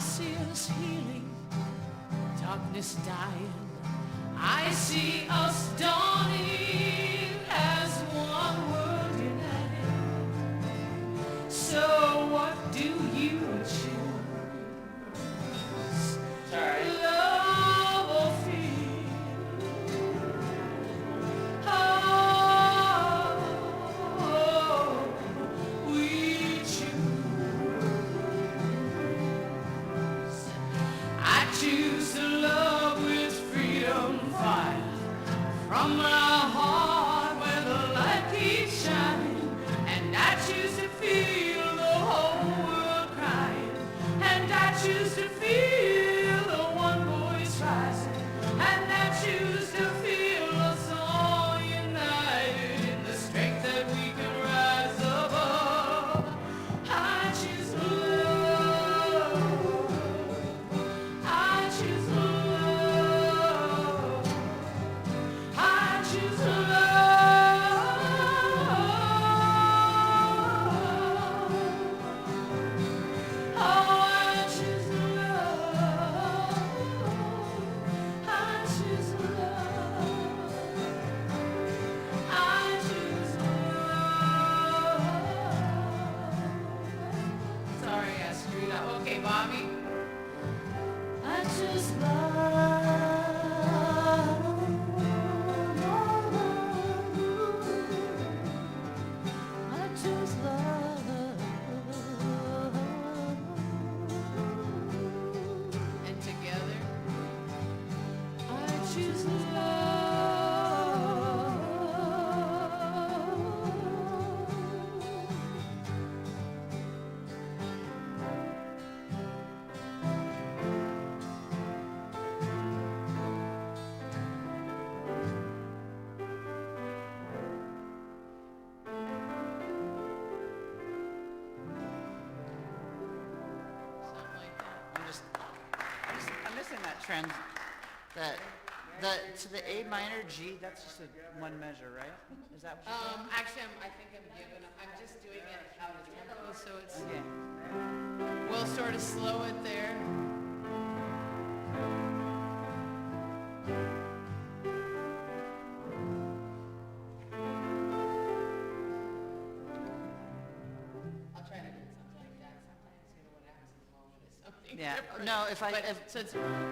see us healing, darkness dying. I see us dawning as one world united. So what do you choose? Love or fear? Oh, we choose. I choose to love with freedom fire from my heart where the light keeps shining, and I choose to feel the whole world crying, and I choose to feel the one voice rising, and I choose to feel us all united in the strength that we can rise above. I choose love. I choose love. I choose love. Oh, I choose love. I choose love. I choose love. Sorry, I screwed up. Okay, Bobby. I choose love. I choose love. And together, I choose love. Something like that. I'm missing that trend. To the A minor G, that's just one measure, right? Is that what you're doing? Actually, I think I'm giving up. I'm just doing it out of tempo, so it's, Okay. we'll sort of slow it there. I'll try to do something like that sometimes, you know, what happens in the moment is something Yeah. different. No, But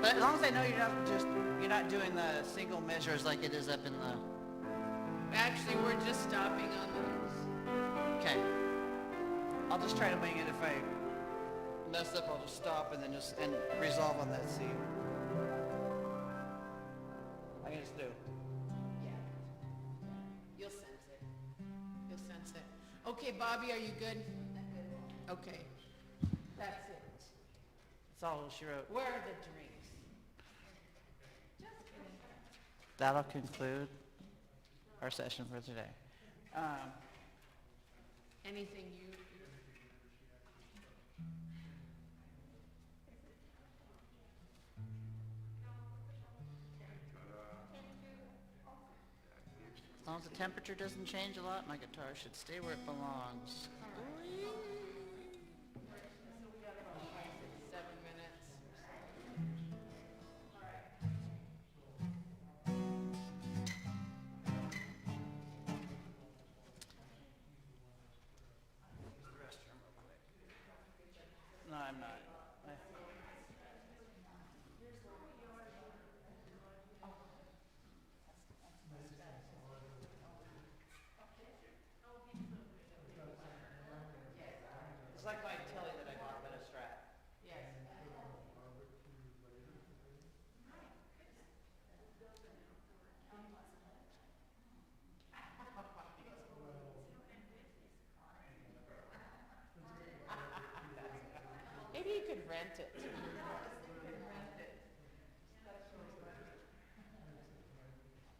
but as long as I know you're not doing the single measures like it is up in the. actually, we're just stopping on those. Okay. I'll just try to wing it. If I mess up, I'll just stop and then and resolve on that C. I can just do. Yeah. You'll sense it. You'll sense it. Okay, Bobby, are you good? Okay. That's it. That's all she wrote. Where are the drinks? That'll conclude our session for today. Anything you... As long as the temperature doesn't change a lot, my guitar should stay where it belongs. 7 minutes. No, I'm not. It's like my telly that I bought, but a Strat. Yes. Maybe you could rent it.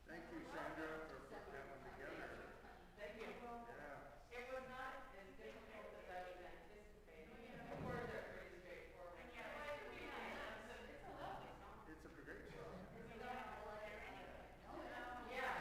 Thank you, Sandra, for putting that one together. Thank you. Yeah. It was not as difficult as I was anticipating. The words are pretty straightforward. It's a great song. Yeah.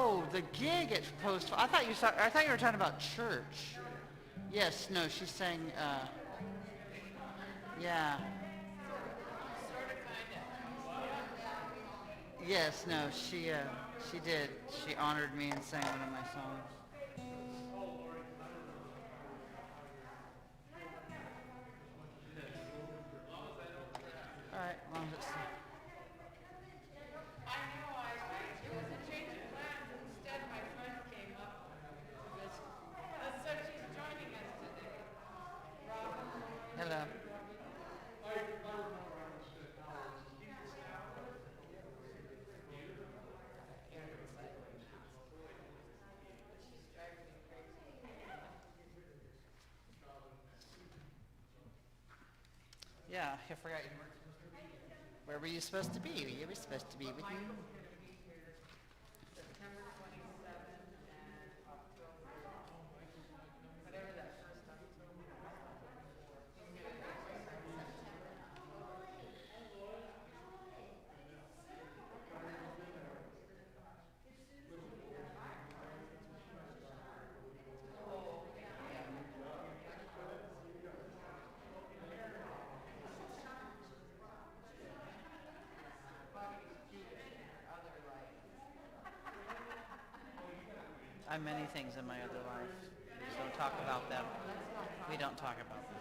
Oh, the gig at Post. I thought you were talking about church. Yes, no, she sang. Yeah. Yes, no, she did. She honored me and sang one of my songs. All right, as long as it's. I know, it was a change of plans. Instead, my friend came up. So she's joining us today. Hello. Yeah, I forgot you were. Where were you supposed to be? You were supposed to be with me. September 27th and October, whatever that first October. I'm many things in my other life. So don't talk about them. We don't talk about them.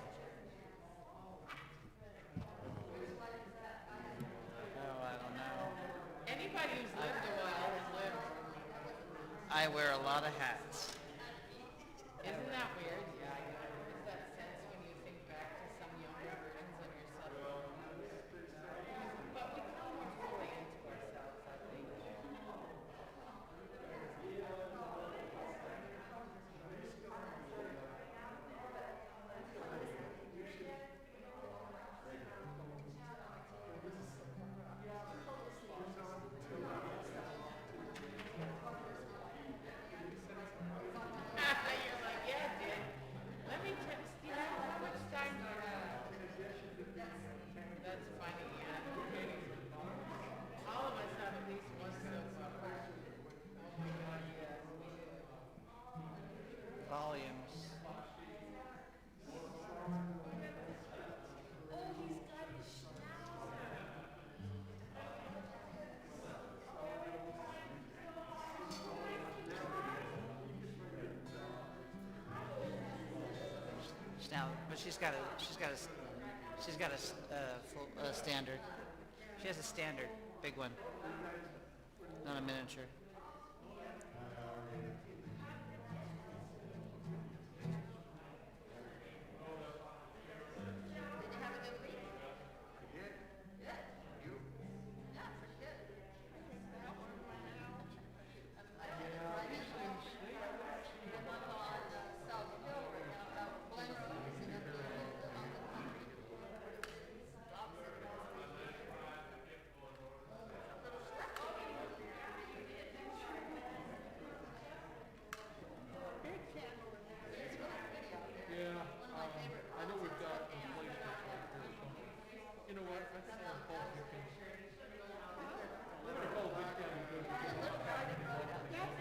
Oh, I don't know. Anybody who's lived a while has lived. I wear a lot of hats. Isn't that weird? Yeah, I know. It's that sense when you think back to some younger versions of yourself. But we come more fully into ourselves, I think. You're like, yeah, dude. Let me text you. How much time do you have? That's funny, yeah. All of us have at least one soap opera. Oh my God, yes, we do. Volumes. Oh, he's got his schnauzer. Now, but she's got a full standard. She has a standard, big one, not a miniature. Yeah, I know we've got a place that's right here, so, you know what, I think I'll call Dickens. Let me call Dickens because we can walk back and forth. Isn't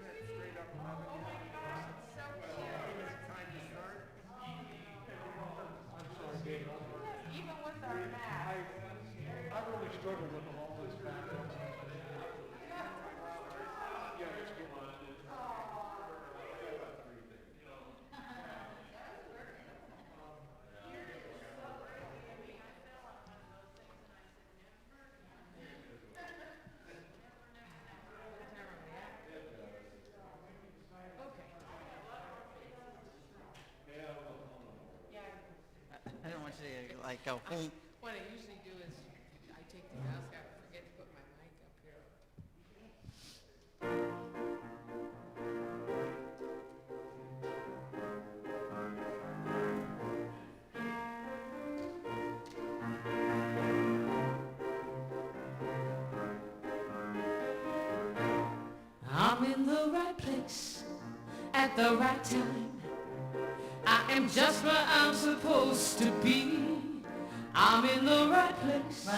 that straight up 11? Time to start? I'm sorry, Dave. Even with our math. I really struggle with all this background. Yeah, it's good. I don't want you to like go. "Hmm." What I usually do is I take the mask out and forget to put my mic up here. I'm in the right place at the right time. I am just where I'm supposed to be. I'm in the right place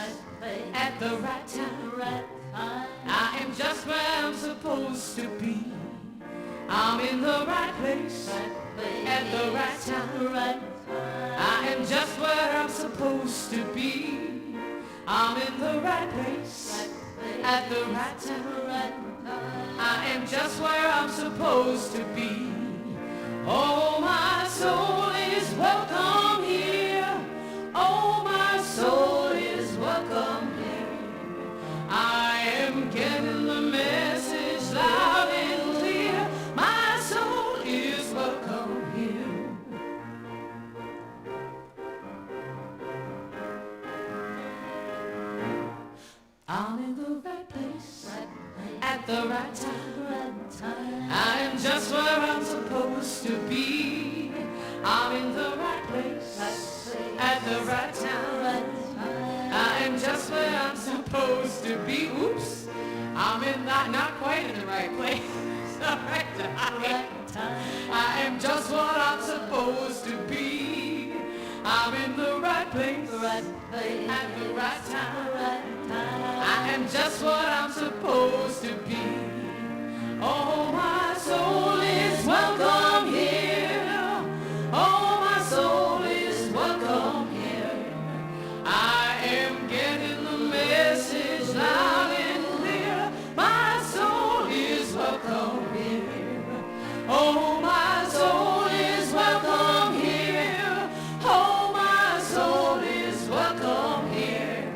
at the right time. I am am just where I'm supposed to be. I'm in the right place at the right time. I am just where I'm supposed to be. I'm in the right place at the right time. I am just where I'm supposed to be. Oh, my soul is welcome here. Oh, my soul is welcome here. I am getting the message loud and clear. My soul is welcome here. I'm in the right place at the right time. I am just where I'm supposed to be. I'm in the right place at the right time. I am just where I'm supposed to be. Oops, I'm in not quite in the right place. All right, I am just what I'm supposed to be. I'm in the right place at the right time. I am just what I'm supposed to be. Oh, my soul is welcome here. Oh, my soul is welcome here. I am getting the message loud and clear. My soul is welcome here. Oh, my soul is welcome here. Oh, my soul is welcome here.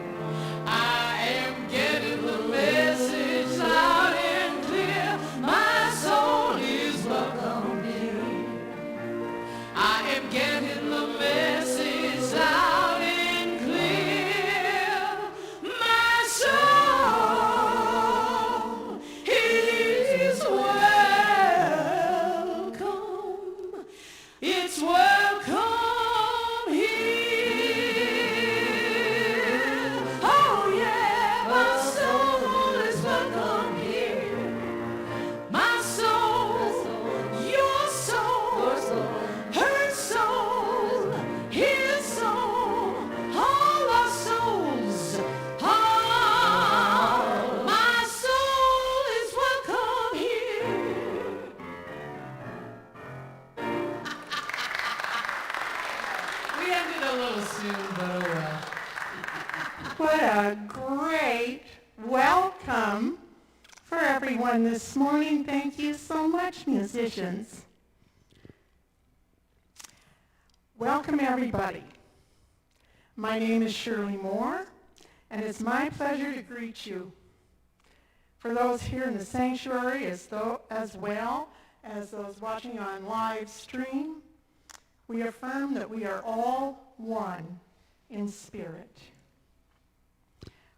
I am getting the message loud and clear. My soul is welcome here. I am getting the message loud and clear. My soul is welcome. It's welcome here. Oh yeah, my soul is welcome here. My soul, your soul, her soul, his soul, all our souls. All my soul is welcome here. We ended a little soon, but oh well. What a great welcome for everyone this morning. Thank you so much, musicians. Welcome, everybody. My name is Shirley Moore, and it's my pleasure to greet you. For those here in the sanctuary, as well as those watching on live stream, we affirm that we are all one in spirit.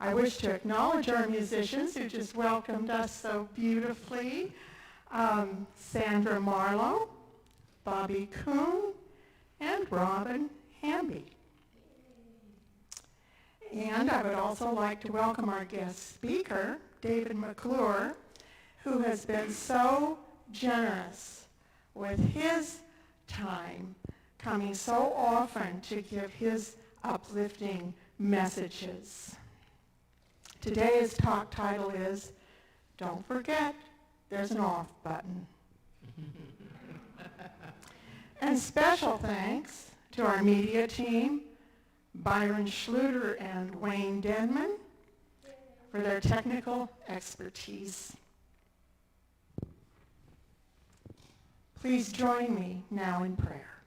I wish to acknowledge our musicians who just welcomed us so beautifully. Sandra Marlowe, Bobby Kuhn, and Robin Hamby. And I would also like to welcome our guest speaker, David McClure, who has been so generous with his time, coming so often to give his uplifting messages. Today's talk title is, Don't Forget There's an Off Button. And special thanks to our media team, Byron Schluter and Wayne Denman, for their technical expertise. Please join me now in prayer.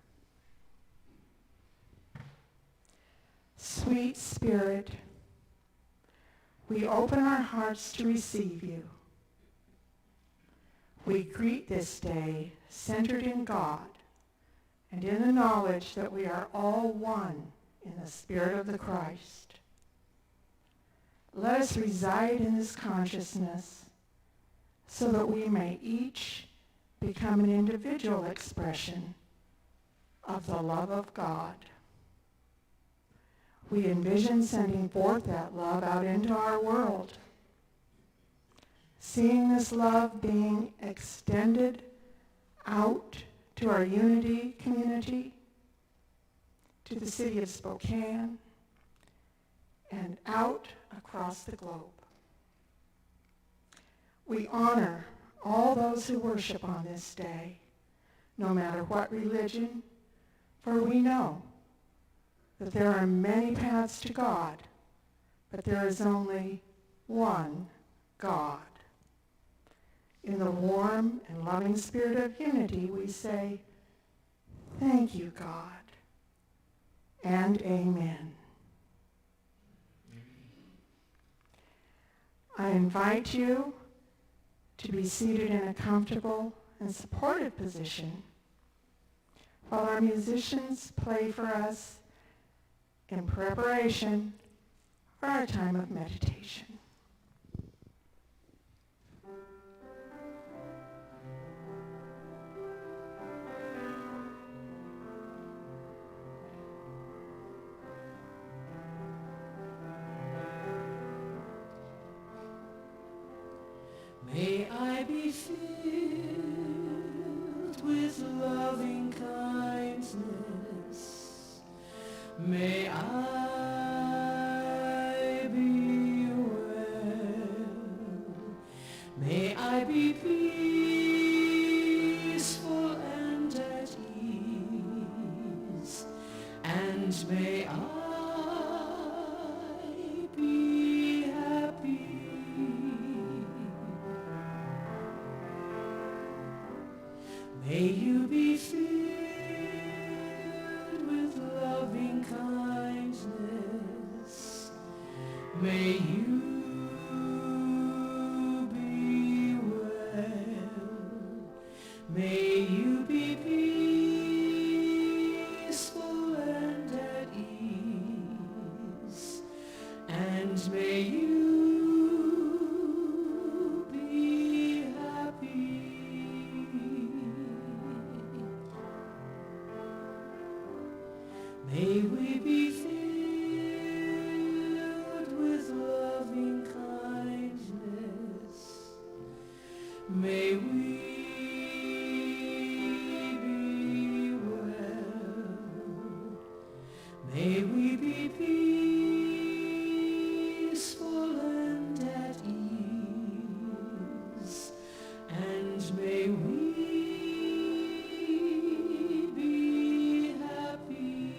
Sweet Spirit, we open our hearts to receive you. We greet this day centered in God and in the knowledge that we are all one in the Spirit of the Christ. Let us reside in this consciousness so that we may each become an individual expression of the love of God. We envision sending forth that love out into our world, seeing this love being extended out to our Unity community, to the city of Spokane, and out across the globe. We honor all those who worship on this day, no matter what religion, for we know that there are many paths to God, but there is only one God. In the warm and loving spirit of unity, we say, thank you, God, and amen. I invite you to be seated in a comfortable and supported position while our musicians play for us in preparation for our time of meditation. May I be filled with loving kindness. May I be well. May I be peaceful and at ease. And may I be happy. May you be filled with loving kindness. May you be well. May you be peaceful and at ease. And may you be happy. May we be filled with loving kindness. May we be well. May we be peaceful and at ease. And may we be happy.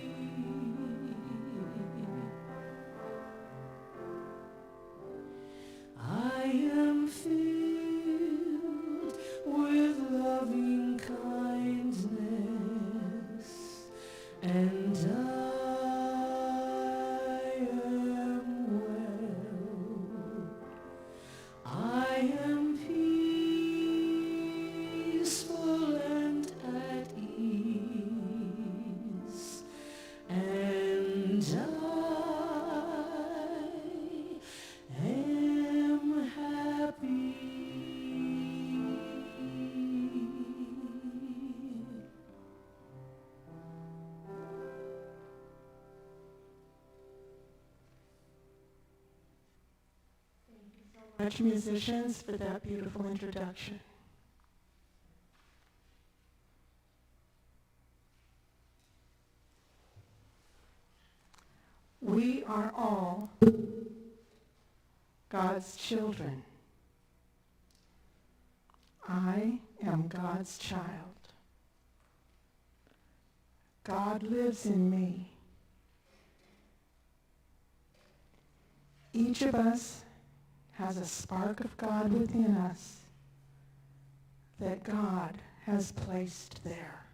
I am filled with loving kindness, and I am well. I am peaceful and at ease, and I am happy. Much musicians for that beautiful introduction. We are all God's children. I am God's child. God lives in me. Each of us has a spark of God within us that God has placed there.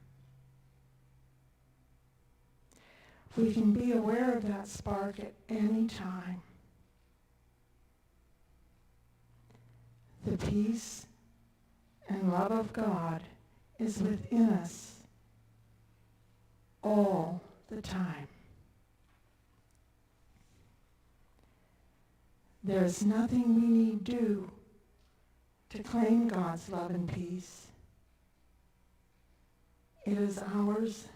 We can be aware of that spark at any time. The peace and love of God is within us all the time. There's nothing we need do to claim God's love and peace. It is ours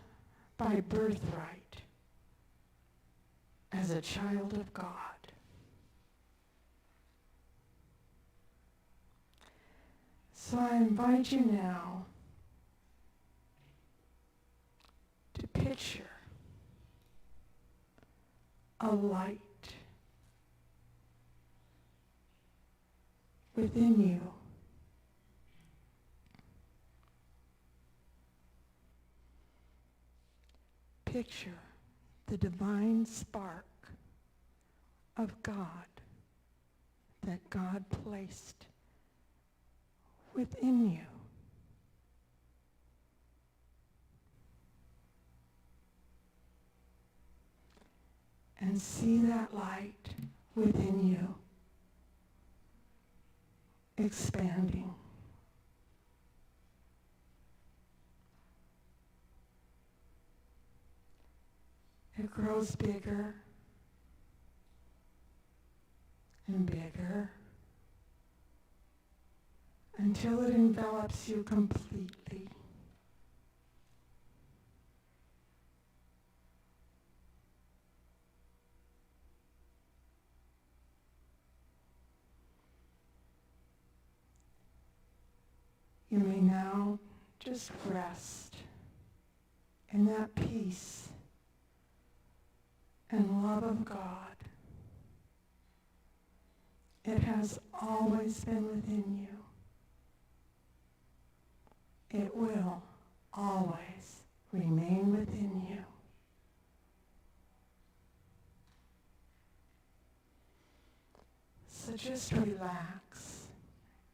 by birthright as a child of God. So I invite you now to picture a light within you picture the divine spark of God that God placed within you. And see that light within you expanding. It grows bigger and bigger until it envelops you completely. You may now just rest in that peace and love of God. It has always been within you. It will always remain within you. So just relax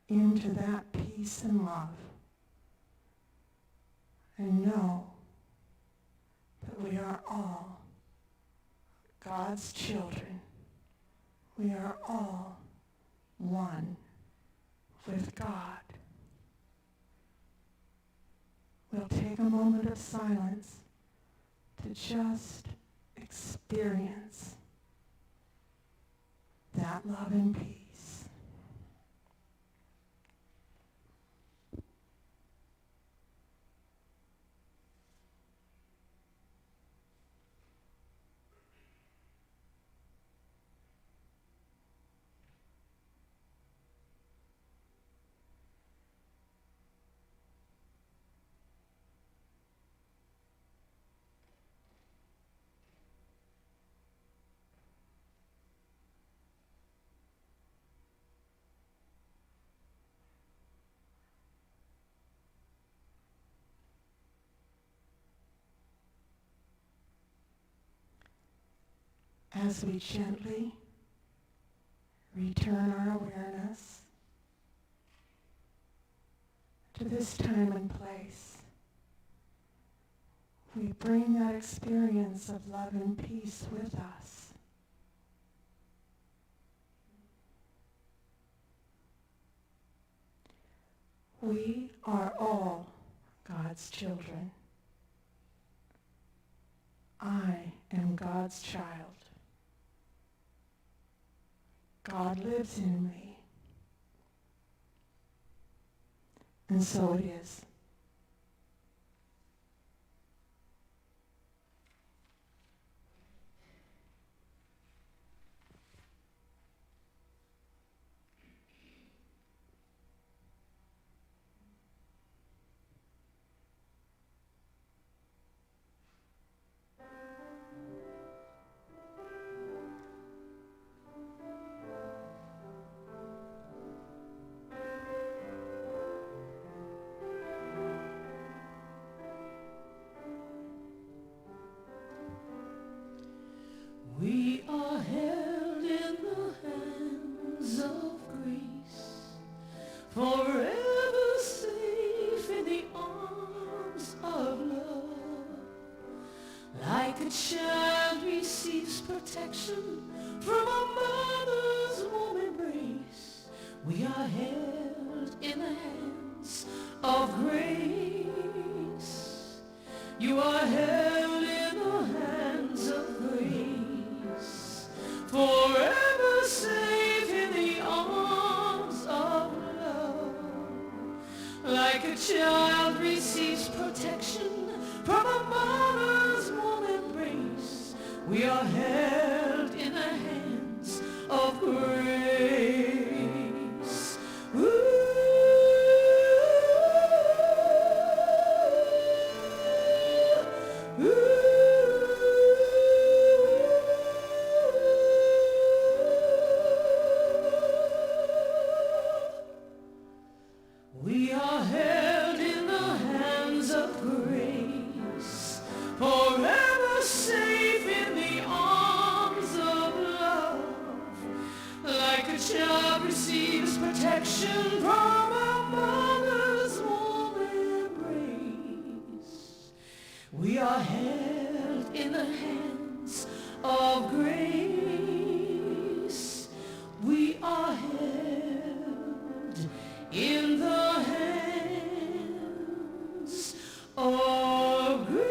into that peace and love and know that we are all God's children. We are all one with God. We'll take a moment of silence to just experience that love and peace. As we gently return our awareness to this time and place, we bring that experience of love and peace with us. We are all God's children. I am God's child. God lives in me. And so it is. We are held in the hands of grace, forever safe in the arms of love. Like a child receives protection from a mother's warm embrace, we are held in the hands of grace. You are held in the hands of grace, forever safe in the arms of love. Like a child receives protection from a mother's warm embrace, we are held in the hands of grace. Ooh. We are held in the hands of grace, forever child receives protection from a mother's warm embrace. We are held in the hands of grace. We are held in the hands of grace.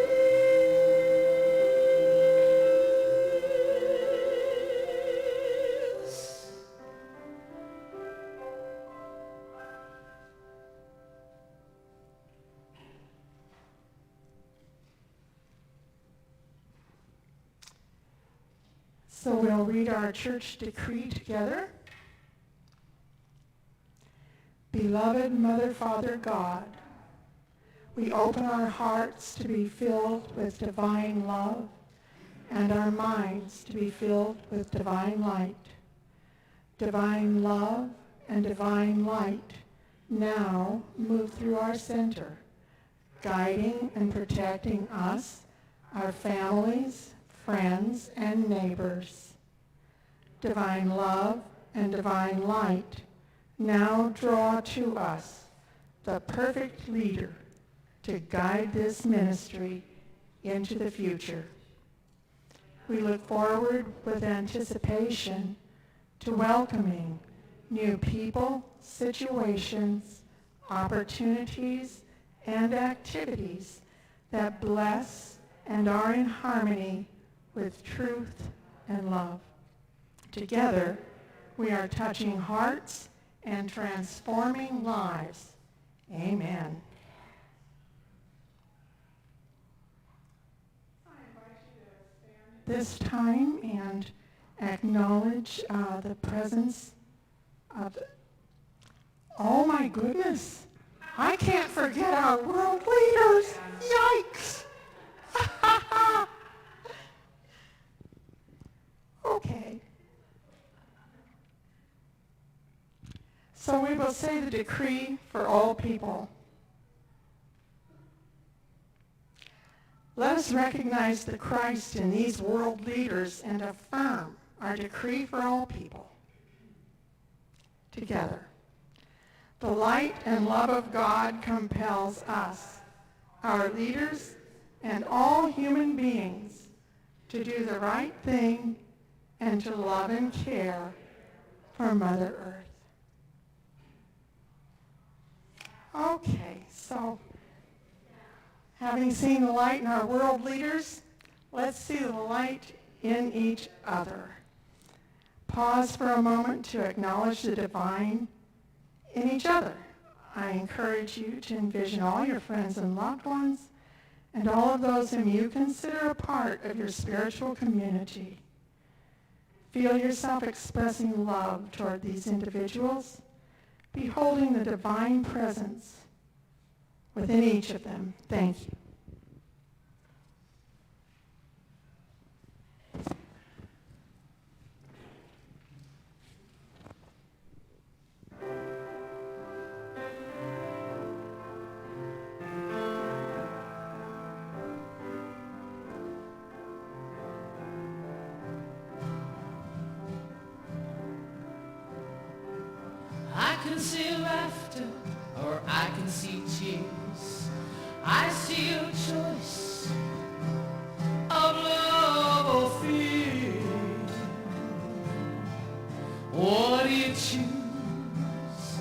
So we'll read our church decree together. Beloved Mother, Father, God, we open our hearts to be filled with divine love and our minds to be filled with divine light. Divine love and divine light now move through our center, guiding and protecting us, our families, friends, and neighbors. Divine love and divine light now draw to us the perfect leader to guide this ministry into the future. We look forward with anticipation to welcoming new people, situations, opportunities, and activities that bless and are in harmony with truth and love. Together, we are touching hearts and transforming lives. Amen. I invite you to stand this time and acknowledge the presence of, oh my goodness, I can't forget our world leaders. Yikes. Okay. So we will say the decree for all people. Let us recognize the Christ in these world leaders and affirm our decree for all people. Together. The light and love of God compels us, our leaders, and all human beings to do the right thing and to love and care for Mother Earth. Okay, so having seen the light in our world leaders, let's see the light in each other. Pause for a moment to acknowledge the divine in each other. I encourage you to envision all your friends and loved ones and all of those whom you consider a part of your spiritual community. Feel yourself expressing love toward these individuals, beholding the divine presence within each of them. Thank you. I can see laughter or I can see tears. I see a choice of love or fear. What do you choose?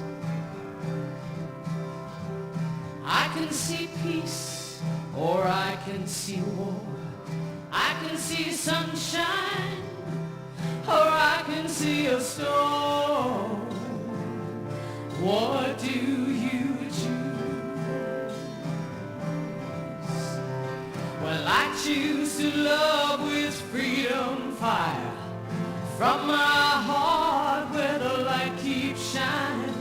I can see peace or I can see war. I can see sunshine or I can see a storm. What do you choose? Well, I choose to love with freedom fire from my heart where the light keeps shining.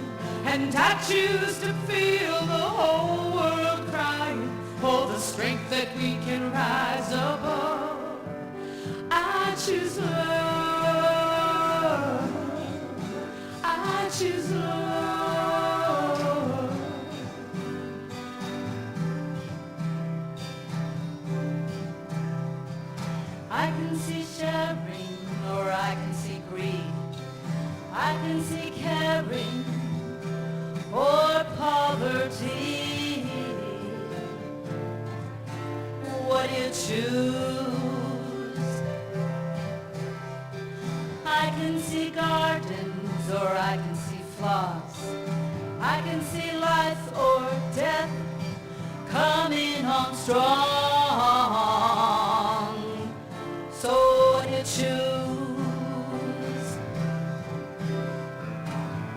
And I choose to feel the whole world crying for the strength that we can rise above. I choose love. I choose love. I can see sharing or I can see greed. I I can see caring or poverty. What do you choose? I can see gardens or I can see flaws. I can see life or death coming on strong. So what do you choose?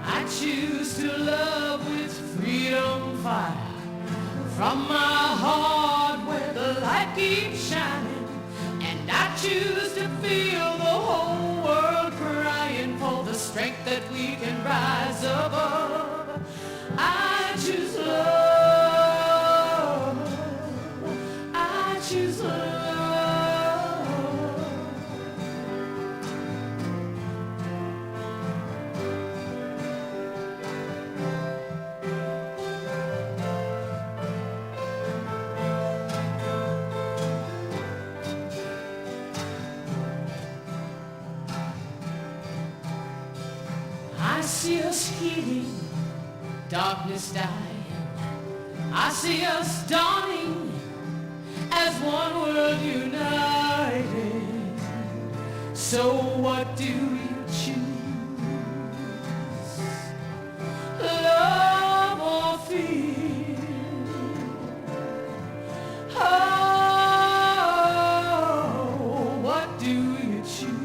I choose to love with freedom fire from my heart where the light keeps shining. And I choose to feel the whole world crying for the strength that we can rise above. I choose love. I choose love. I see us healing, darkness dying. I see us dawning as one world united. So what do you choose? Love or fear? Oh, what do you choose?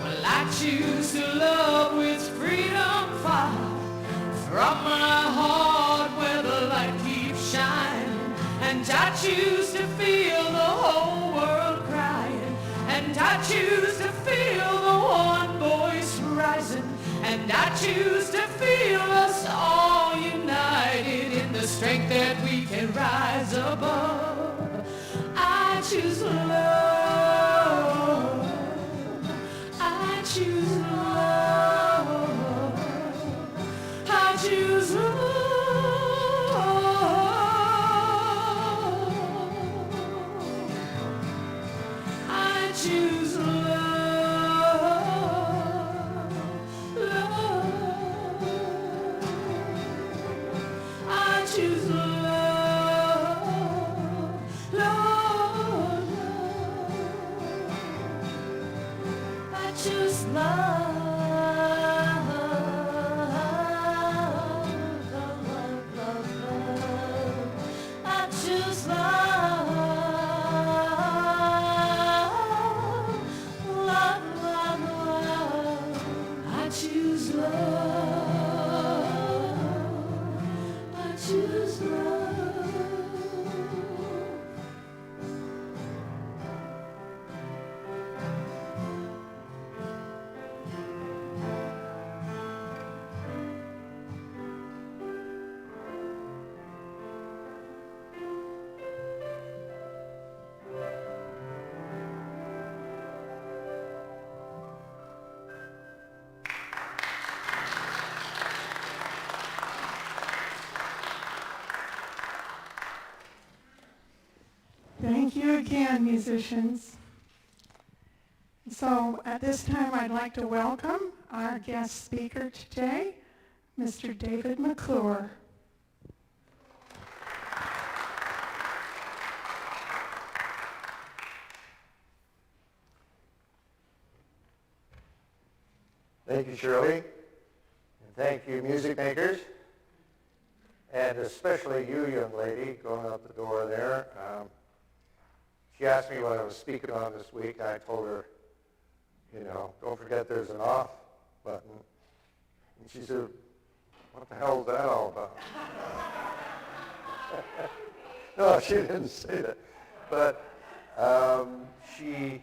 Well, I choose to love with freedom fire from my heart where the light keeps shining. And I choose to feel the whole world crying. And I choose to feel the one voice rising. And I choose to feel us all united in the strength that we can rise above. I choose love. I choose love. I choose love. I choose love. Love. I choose love. Love. I choose love. Love, love, love, love. I choose love. Love, love, love. I choose love. I choose love. Thank you again, musicians. So at this time, I'd like to welcome our guest speaker today, Mr. David McClure. Thank you, Shirley, and thank you, music makers, and especially you, young lady, going out the door there. She asked me what I was speaking on this week. I told her, don't forget there's an off button. And she said, what the hell is that all about? No, she didn't say that. But she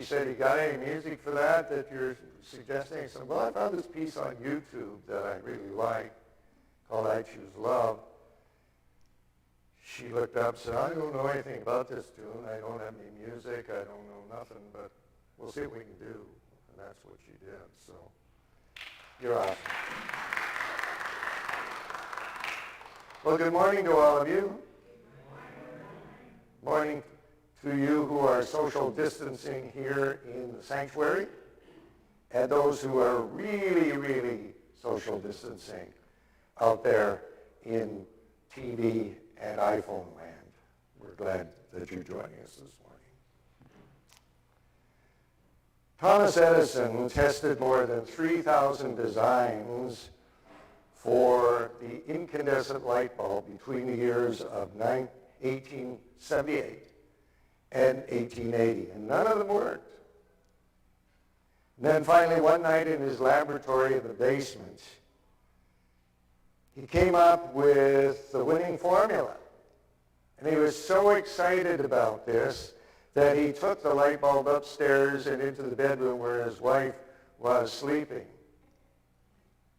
said, you got any music for that you're suggesting? I said, well, I found this piece on YouTube that I really like called I Choose Love. She looked up and said, I don't know anything about this tune. I don't have any music. I don't know nothing, but we'll see what we can do. And that's what she did. So you're awesome. Well, good morning to all of you. Morning to you who are social distancing here in the sanctuary, and those who are really, really social distancing out there in TV and iPhone land. We're glad that you're joining us this morning. Thomas Edison tested more than 3,000 designs for the incandescent light bulb between the years of 1878 and 1880, and none of them worked. And then finally, one night in his laboratory in the basement, he came up with the winning formula. And he was so excited about this that he took the light bulb upstairs and into the bedroom where his wife was sleeping.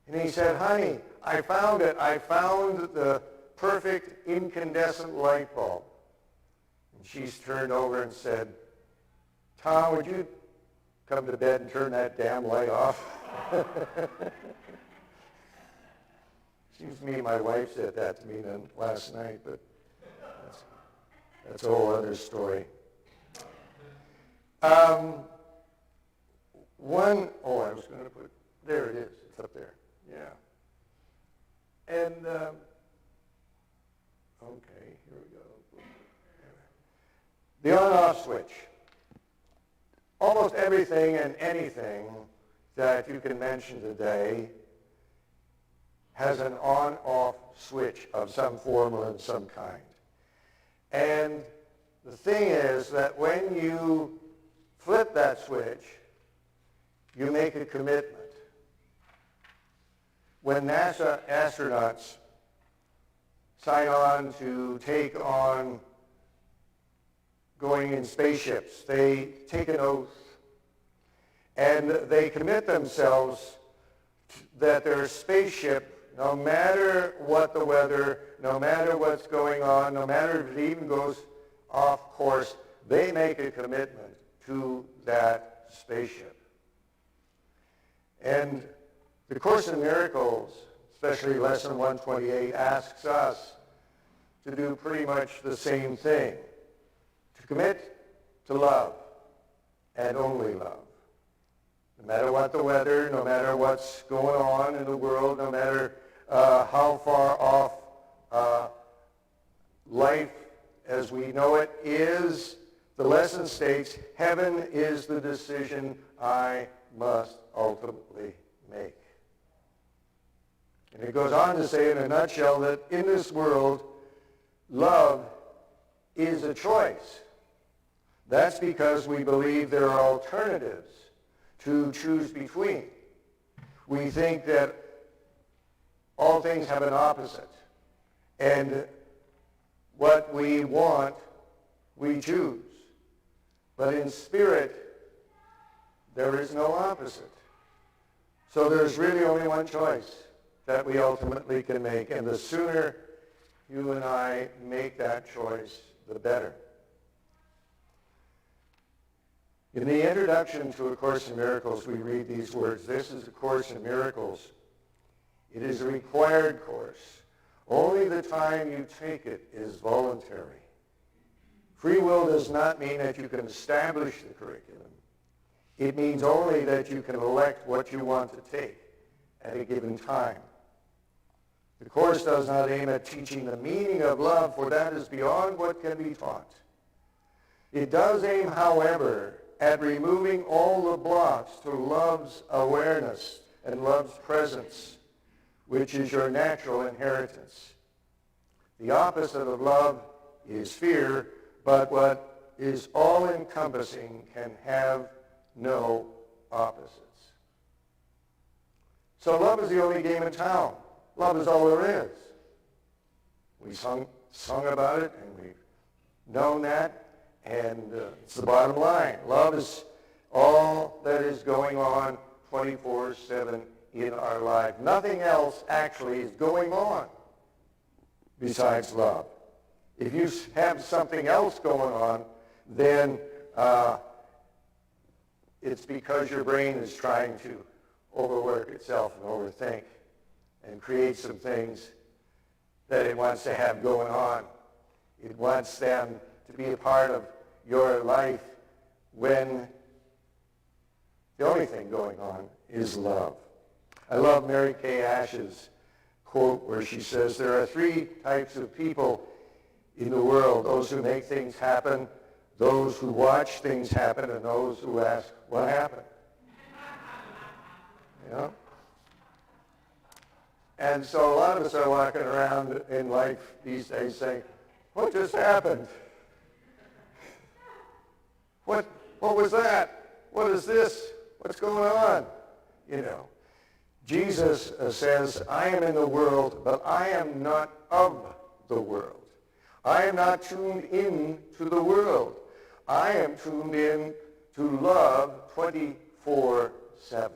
And he said, "Honey, I found it. I found the perfect incandescent light bulb." And she turned over and said, "Tom, would you come to bed and turn that damn light off?" Seems to me my wife said that to me last night, but that's a whole other story. I was going to put, there it is. It's up there. Yeah. And, okay, here we go. The on-off switch. Almost everything and anything that you can mention today has an on-off switch of some form or of some kind. And the thing is that when you flip that switch, you make a commitment. When NASA astronauts sign on to take on going in spaceships, they take an oath, and they commit themselves that their spaceship, no matter what the weather, no matter what's going on, no matter if it even goes off course, they make a commitment to that spaceship. And the Course in Miracles, especially Lesson 128, asks us to do pretty much the same thing, to commit to love and only love. No matter what the weather, no matter what's going on in the world, no matter how far off life as we know it is, the lesson states, heaven is the decision I must ultimately make. And it goes on to say in a nutshell that in this world, love is a choice. That's because we believe there are alternatives to choose between. We think that all things have an opposite. And what we want, we choose. But in spirit, there is no opposite. So there's really only one choice that we ultimately can make. And the sooner you and I make that choice, the better. In the introduction to A Course in Miracles, we read these words. This is A Course in Miracles. It is a required course. Only the time you take it is voluntary. Free will does not mean that you can establish the curriculum. It means only that you can elect what you want to take at a given time. The Course does not aim at teaching the meaning of love, for that is beyond what can be taught. It does aim, however, at removing all the blocks to love's awareness and love's presence, which is your natural inheritance. The opposite of love is fear, but what is all-encompassing can have no opposites. So love is the only game in town. Love is all there is. We sung about it, and we've known that, and it's the bottom line. Love is all that is going on 24/7 in our life. Nothing else actually is going on besides love. If you have something else going on, then it's because your brain is trying to overwork itself and overthink and create some things that it wants to have going on. It wants them to be a part of your life when the only thing going on is love. I love Mary Kay Ash's quote where she says, there are three types of people in the world: those who make things happen, those who watch things happen, and those who ask, what happened? You know? And so a lot of us are walking around in life these days saying, what just happened? What was that? What is this? What's going on? You know, Jesus says, I am in the world, but I am not of the world. I am not tuned in to the world. I am tuned in to love 24/7.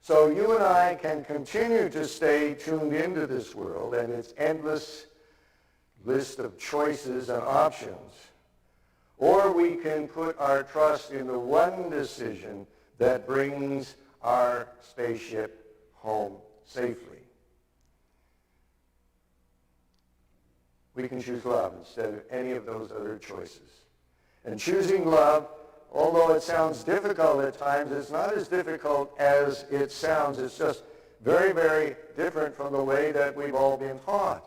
So you and I can continue to stay tuned into this world and its endless list of choices and options, or we can put our trust in the one decision that brings our spaceship home safely. We can choose love instead of any of those other choices. And choosing love, although it sounds difficult at times, it's not as difficult as it sounds. It's just very, very different from the way that we've all been taught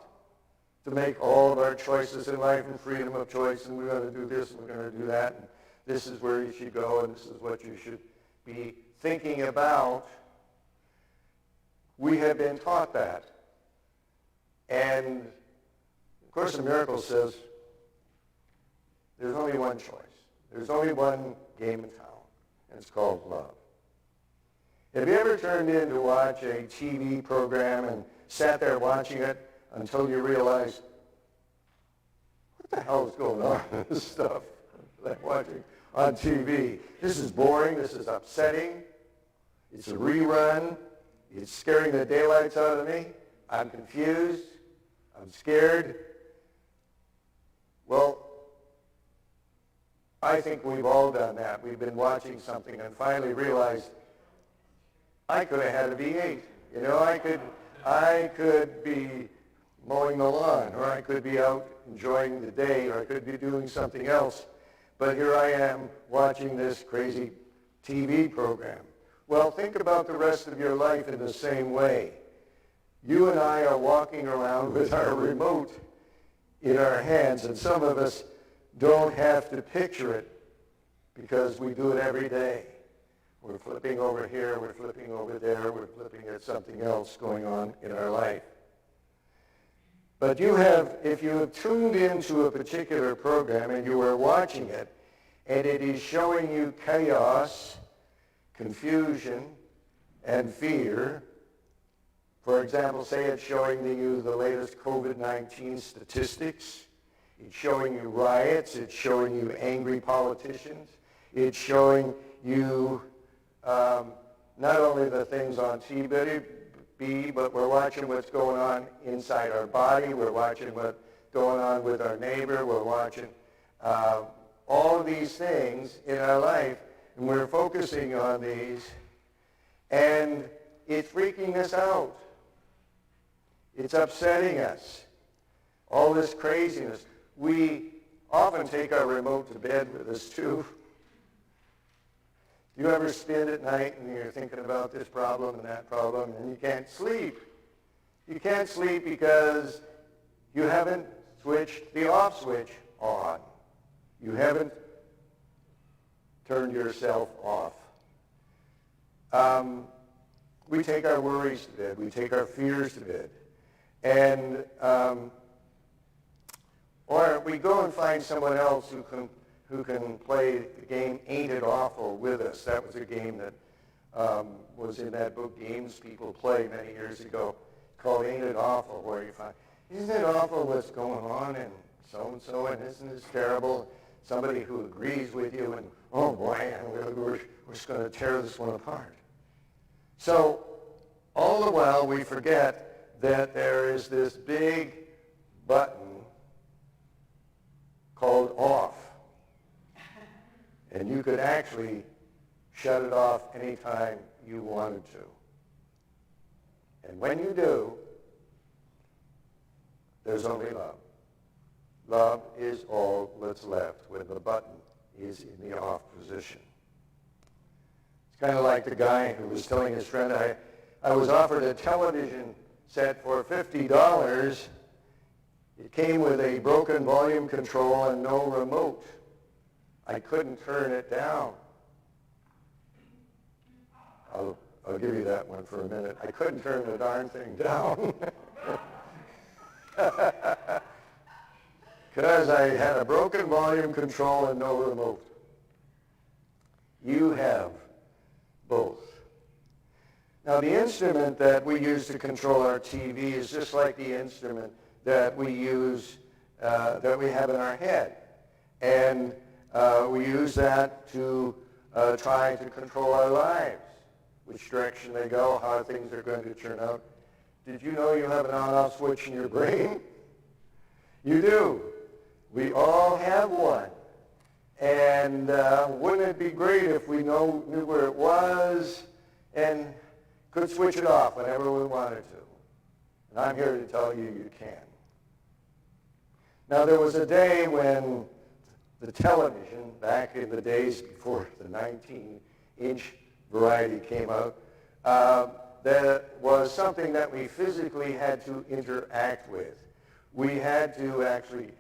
to make all of our choices in life and freedom of choice, and we're going to do this and we're going to do that, and this is where you should go and this is what you should be thinking about. We have been taught that. And of Course in Miracles says there's only one choice. There's only one game in town, and it's called love. Have you ever turned in to watch a TV program and sat there watching it until you realize, what the hell is going on in this stuff that I'm watching on TV? This is boring. This is upsetting. It's a rerun. It's scaring the daylights out of me. I'm confused. I'm scared. Well, I think we've all done that. We've been watching something and finally realized I could have had a V8. You know, I could be mowing the lawn, or I could be out enjoying the day, or I could be doing something else. But here I am watching this crazy TV program. Well, think about the rest of your life in the same way. You and I are walking around with our remote in our hands, and some of us don't have to picture it because we do it every day. We're flipping over here, we're flipping over there, we're flipping at something else going on in our life. But if you have tuned into a particular program and you are watching it, and it is showing you chaos, confusion, and fear. For example, say it's showing you the latest COVID-19 statistics. It's showing you riots. It's showing you angry politicians. It's showing you not only the things on TV, but we're watching what's going on inside our body. We're watching what's going on with our neighbor. We're watching all of these things in our life, and we're focusing on these, and it's freaking us out. It's upsetting us. All this craziness. We often take our remote to bed with us too. You ever spend at night and you're thinking about this problem and that problem and you can't sleep? You can't sleep because you haven't switched the off switch on. You haven't turned yourself off. We take our worries to bed. We take our fears to bed. And or we go and find someone else who can play the game Ain't It Awful with us. That was a game that was in that book Games People Play many years ago, called Ain't It Awful, where you find, isn't it awful what's going on and so, and isn't this terrible? Somebody who agrees with you, and oh boy, we're just going to tear this one apart. So all the while we forget that there is this big button called off. And you could actually shut it off anytime you wanted to. And when you do, there's only love. love is all that's left when the button is in the off position. It's kind of like the guy who was telling his friend, I was offered a television set for $50. It came with a broken volume control and no remote. I couldn't turn it down. I'll give you that one for a minute. I couldn't turn the darn thing down. Because I had a broken volume control and no remote. You have both. Now the instrument that we use to control our TV is just like the instrument that we use, that we have in our head. And we use that to try to control our lives, which direction they go, how things are going to turn out. Did you know you have an on-off switch in your brain? You do. We all have one. And wouldn't it be great if we knew where it was and could switch it off whenever we wanted to? And I'm here to tell you you can. Now there was a day when the television, back in the days before the 19-inch variety came out, that was something that we physically had to interact with. We had to actually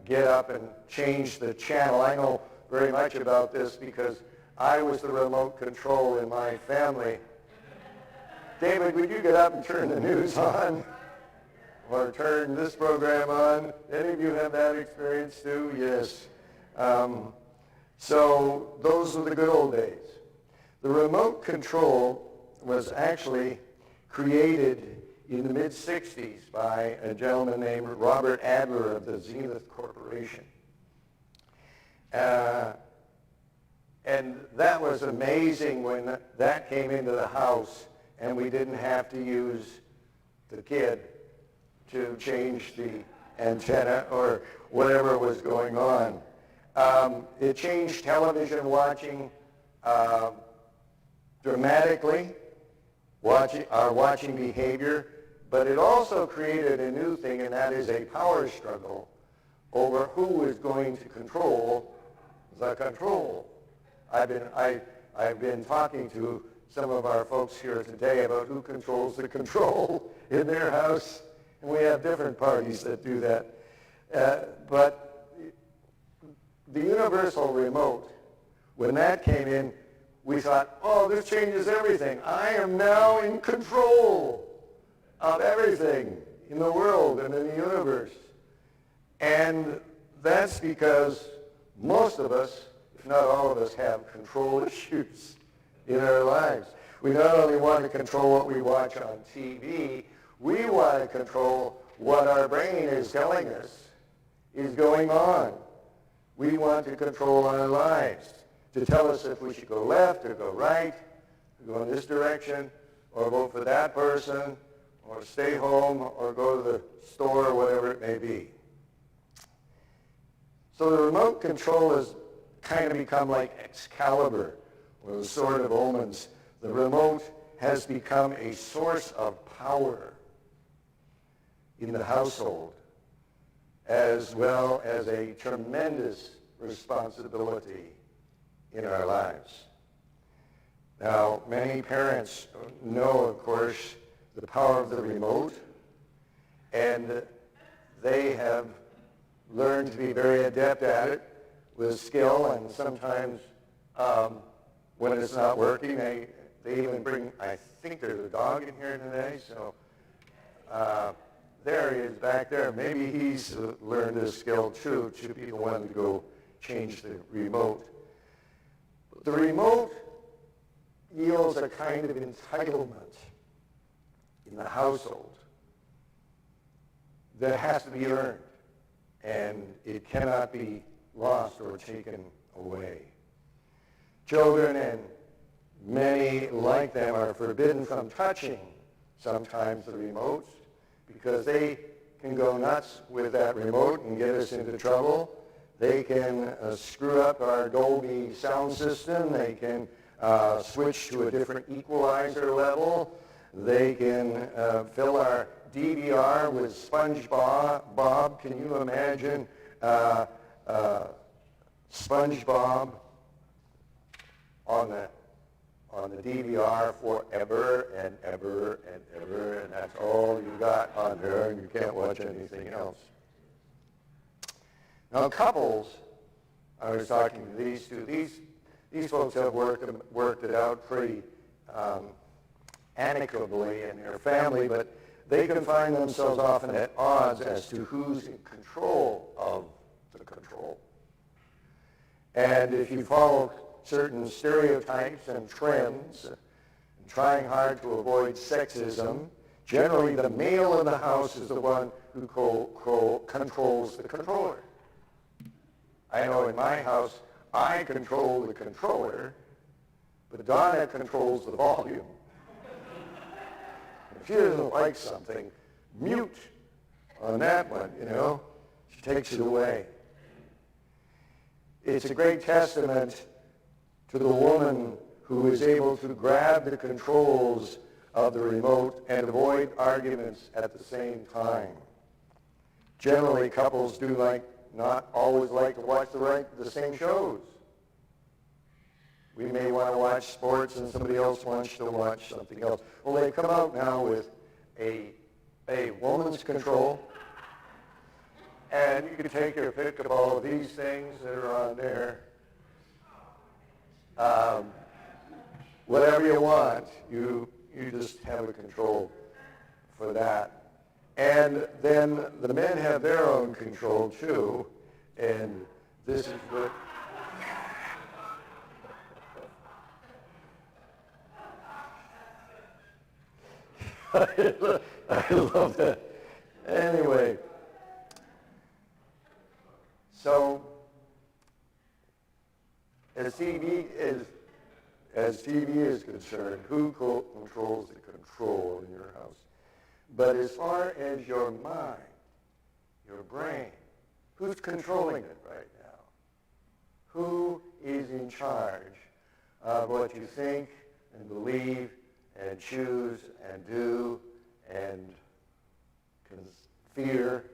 get up and change the channel. I know very much about this because I was the remote control in my family. David, would you get up and turn the news on? Or turn this program on? Any of you have that experience too? Yes. So those were the good old days. The remote control was actually created in the mid-60s by a gentleman named Robert Adler of the Zenith Corporation. And that was amazing when that came into the house and we didn't have to use the kid to change the antenna or whatever was going on. It changed television watching dramatically, our watching behavior, but it also created a new thing, and that is a power struggle over who is going to control the control. I've been talking to some of our folks here today about who controls the control in their house, and we have different parties that do that. But the universal remote, when that came in, we thought, oh, this changes everything. I am now in control of everything in the world and in the universe. And that's because most of us, if not all of us, have control issues in our lives. We not only want to control what we watch on TV, we want to control what our brain is telling us is going on. We want to control our lives, to tell us if we should go left or go right, go in this direction, or vote for that person, or stay home, or go to the store, or whatever it may be. So the remote control has kind of become like Excalibur, or the Sword of Omens. The remote has become a source of power in the household, as well as a tremendous responsibility in our lives. Now, many parents know, of course, the power of the remote, and they have learned to be very adept at it with skill, and sometimes when it's not working, they even bring, I think there's a dog in here today, so there he is back there. Maybe he's learned this skill too, to be the one to go change the remote. The remote yields a kind of entitlement in the household that has to be earned, and it cannot be lost or taken away. Children, and many like them, are forbidden from touching sometimes the remotes because they can go nuts with that remote and get us into trouble. They can screw up our Dolby sound system. They can switch to a different equalizer level. They can fill our DVR with SpongeBob. Can you imagine SpongeBob on the DVR forever and ever and ever, and that's all you got on there, and you can't watch anything else. Now, couples, I was talking to these two. These folks have worked it out pretty amicably in their family, but they can find themselves often at odds as to who's in control of the control. And if you follow certain stereotypes and trends, and trying hard to avoid sexism, generally the male in the house is the one who controls the controller. I know in my house, I control the controller, but Donna controls the volume. If she doesn't like something, mute on that one, you know. She takes it away. It's a great testament to the woman who is able to grab the controls of the remote and avoid arguments at the same time. Generally, couples do not always like to watch the same shows. We may want to watch sports and somebody else wants to watch something else. Well, they come out now with a woman's control, and you can take your pick of all of these things that are on there. Whatever you want, you just have a control for that. And then the men have their own control too, and this is what I love that. Anyway, so as TV is concerned, who controls the control in your house? But as far as your mind, your brain, who's controlling it right now? Who is in charge of what you think and believe and choose and do and fear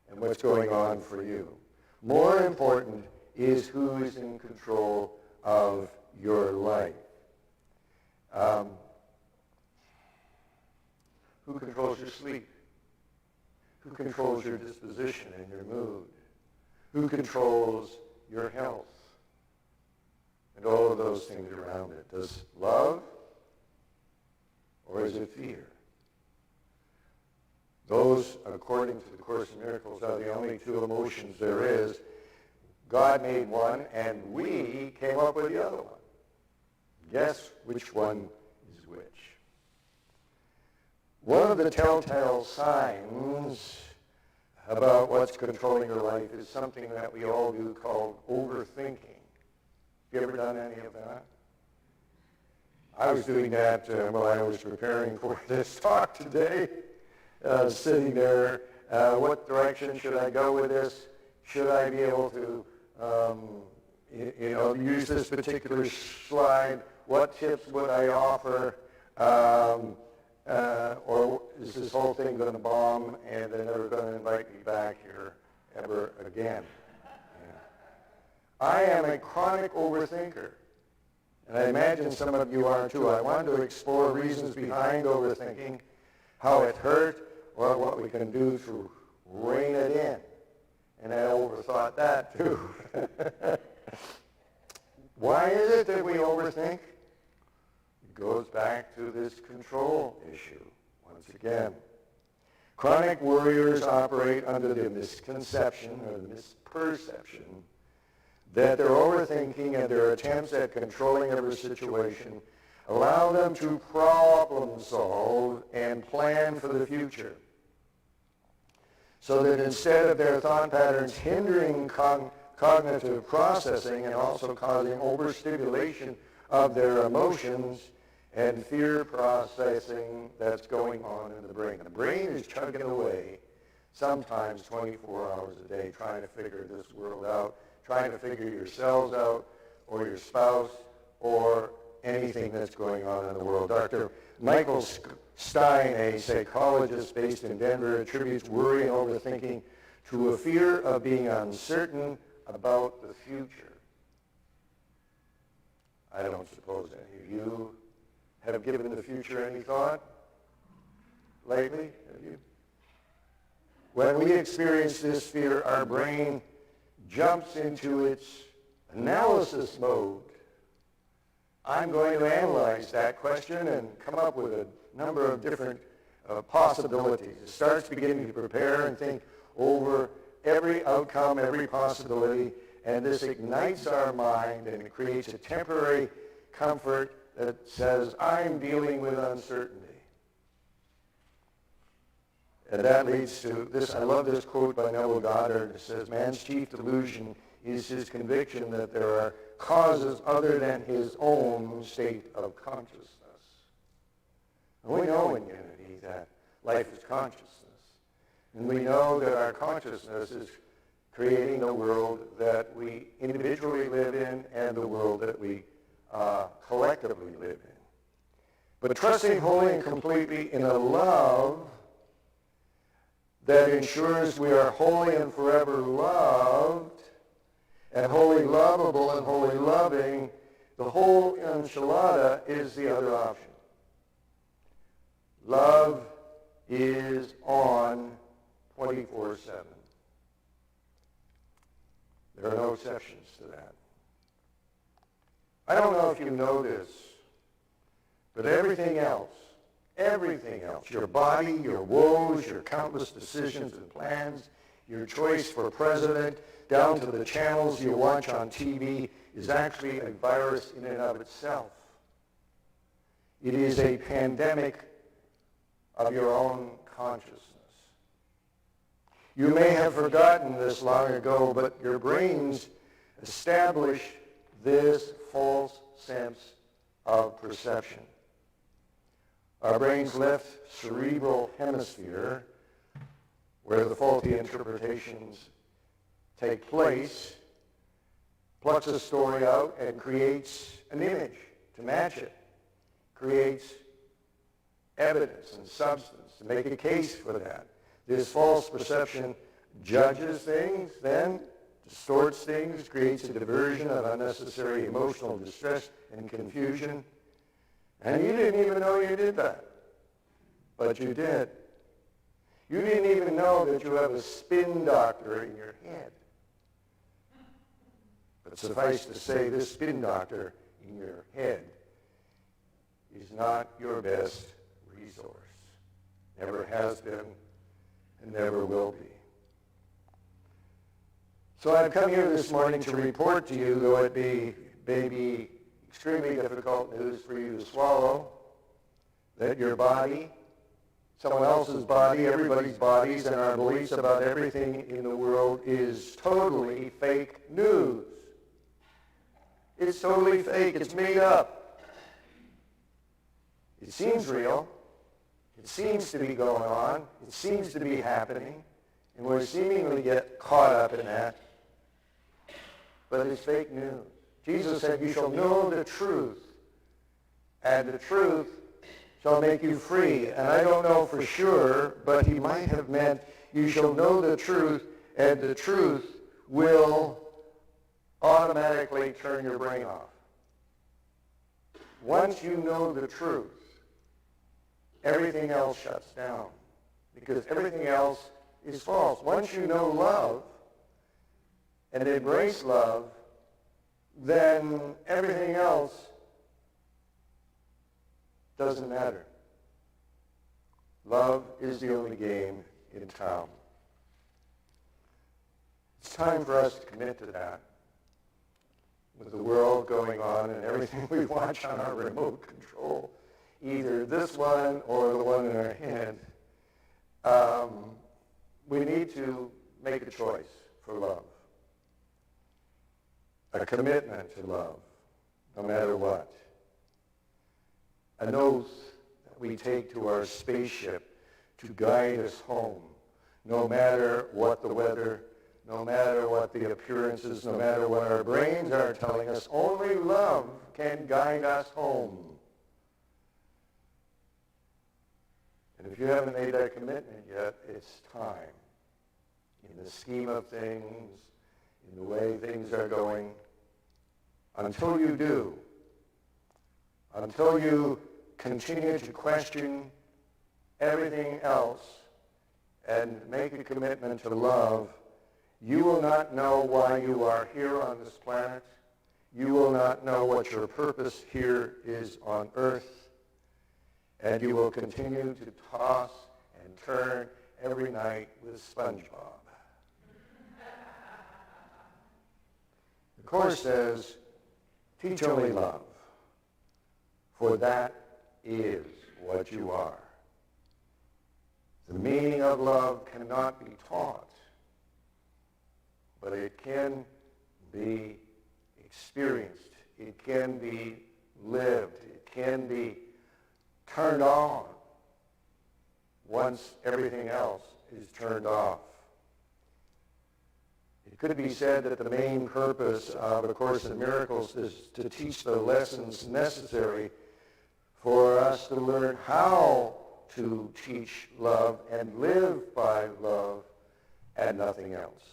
and what's going on for you? More important is who is in control of your life. Who controls your sleep? Who controls your disposition and your mood? Who controls your health? And all of those things around it. Does love or is it fear? Those, according to the Course in Miracles, are the only two emotions there is. God made one, and we came up with the other one. Guess which one is which? One of the telltale signs about what's controlling your life is something that we all do called overthinking. Have you ever done any of that? I was doing that while I was preparing for this talk today, sitting there, what direction should I go with this? Should I be able to use this particular slide? What tips would I offer? Or is this whole thing going to bomb and they're never going to invite me back here ever again? I am a chronic overthinker. And I imagine some of you are too. I want to explore reasons behind overthinking, how it hurt, or what we can do to rein it in. And I overthought that too. Why is it that we overthink? It goes back to this control issue once again. Chronic worriers operate under the misconception or the misperception that their overthinking and their attempts at controlling every situation allow them to problem solve and plan for the future. So that instead of their thought patterns hindering cognitive processing and also causing overstimulation of their emotions and fear processing that's going on in the brain. The brain is chugging away sometimes 24 hours a day trying to figure this world out, trying to figure yourselves out or your spouse or anything that's going on in the world. Dr. Michael Stein, a psychologist based in Denver, attributes worry and overthinking to a fear of being uncertain about the future. I don't suppose any of you have given the future any thought lately, have you? When we experience this fear, our brain jumps into its analysis mode. I'm going to analyze that question and come up with a number of different possibilities. It starts beginning to prepare and think over every outcome, every possibility, and this ignites our mind and it creates a temporary comfort that says, I'm dealing with uncertainty. And that leads to this. I love this quote by Neville Goddard. It says, man's chief delusion is his conviction that there are causes other than his own state of consciousness. And we know in unity that life is consciousness. And we know that our consciousness is creating the world that we individually live in and the world that we collectively live in. But trusting wholly and completely in a love that ensures we are wholly and forever loved and wholly lovable and wholly loving, the whole enchilada is the other option. Love is on 24/7. There are no exceptions to that. I don't know if you know this, but everything else, your body, your woes, your countless decisions and plans, your choice for president, down to the channels you watch on TV, is actually a virus in and of itself. It is a pandemic of your own consciousness. You may have forgotten this long ago, but your brains establish this false sense of perception. Our brain's left cerebral hemisphere, where the faulty interpretations take place, plucks a story out and creates an image to match it, creates evidence and substance to make a case for that. This false perception judges things, then distorts things, creates a diversion of unnecessary emotional distress and confusion. And you didn't even know you did that. But you did. You didn't even know that you have a spin doctor in your head. But suffice to say, this spin doctor in your head is not your best resource. Never has been and never will be. So I've come here this morning to report to you, though it may be extremely difficult news for you to swallow, that your body, someone else's body, everybody's bodies, and our beliefs about everything in the world is totally fake news. It's totally fake. It's made up. It seems real. It seems to be going on. It seems to be happening. And we seemingly get caught up in that. But it's fake news. Jesus said, you shall know the truth, and the truth shall make you free. And I don't know for sure, but he might have meant you shall know the truth, and the truth will automatically turn your brain off. Once you know the truth, everything else shuts down, because everything else is false. Once you know love and embrace love, then everything else doesn't matter. Love is the only game in town. It's time for us to commit to that. With the world going on and everything we watch on our remote control, either this one or the one in our head, we need to make a choice for love. A commitment to love, no matter what. An oath that we take to our spaceship to guide us home, no matter what the weather, no matter what the appearances, no matter what our brains are telling us. Only love can guide us home. And if you haven't made that commitment yet, it's time. in the scheme of things, in the way things are going, until you do, until you continue to question everything else and make a commitment to love, you will not know why you are here on this planet. You will not know what your purpose here is on earth. And you will continue to toss and turn every night with SpongeBob. The Course says, teach only love, for that is what you are. The meaning of love cannot be taught, but it can be experienced. It can be lived. It can be turned on once everything else is turned off. It could be said that the main purpose of A Course in Miracles is to teach the lessons necessary for us to learn how to teach love and live by love and nothing else.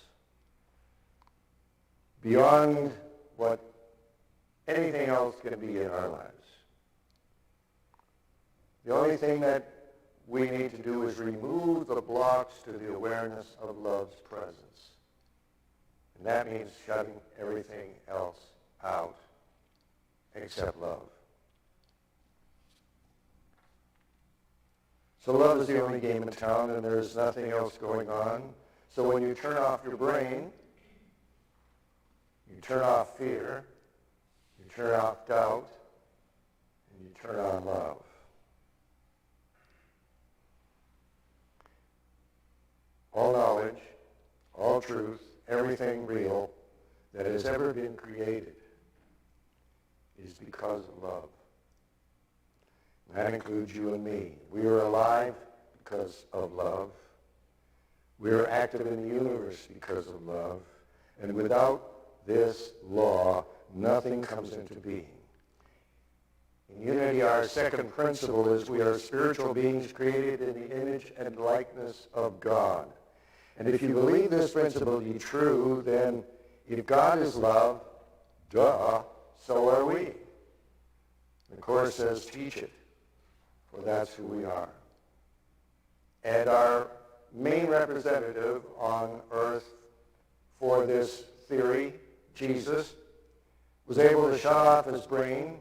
Beyond what anything else can be in our lives. The only thing that we need to do is remove the blocks to the awareness of love's presence. And that means shutting everything else out except love. So love is the only game in town, and there's nothing else going on. So when you turn off your brain, you turn off fear, you turn off doubt, and you turn on love. All knowledge, all truth, everything real that has ever been created is because of love. That includes you and me. We are alive because of love. We are active in the universe because of love. And without this law, nothing comes into being. In unity, our second principle is we are spiritual beings created in the image and likeness of God. And if you believe this principle to be true, then if God is love, duh, so are we. The Course says, teach it, for that's who we are. And our main representative on earth for this theory, Jesus, was able to shut off his brain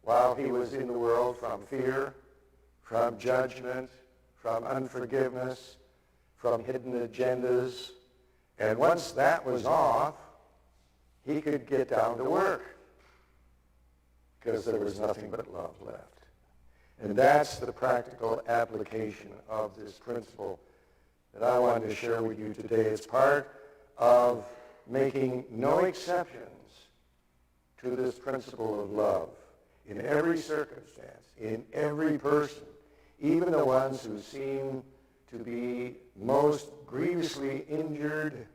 while he was in the world from fear, from judgment, from unforgiveness, from hidden agendas. And once that was off, he could get down to work because there was nothing but love left. And that's the practical application of this principle that I wanted to share with you today. It's part of making no exceptions to this principle of love in every circumstance, in every person, even the ones who seem to be most grievously injured